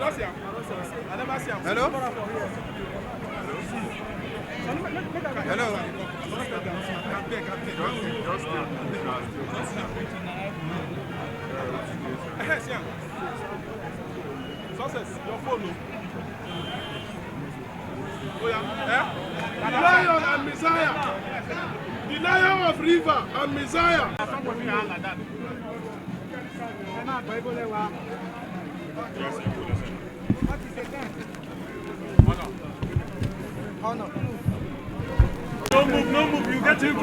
Hello? Hello? Success, your phone. The Lion and Messiah. The Lion of River and Messiah. Honor. No move, you get to go.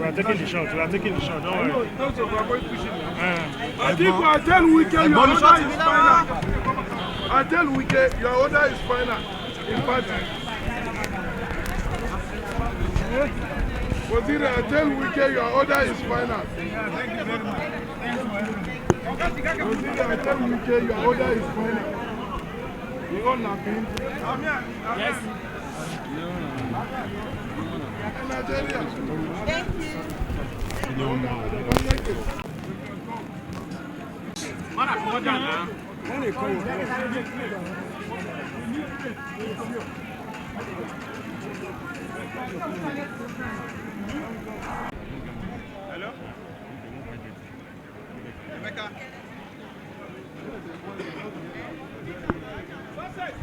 We are taking the shot. Don't worry. I think I tell Wike your order is final. I tell Wike your order is final. In party. Waziri, I tell Wike your order is final. Thank you very much. Waziri, I tell Wike your order is final. You all napping? Yes. Nigeria. Thank you. Hello? Emeka? Success!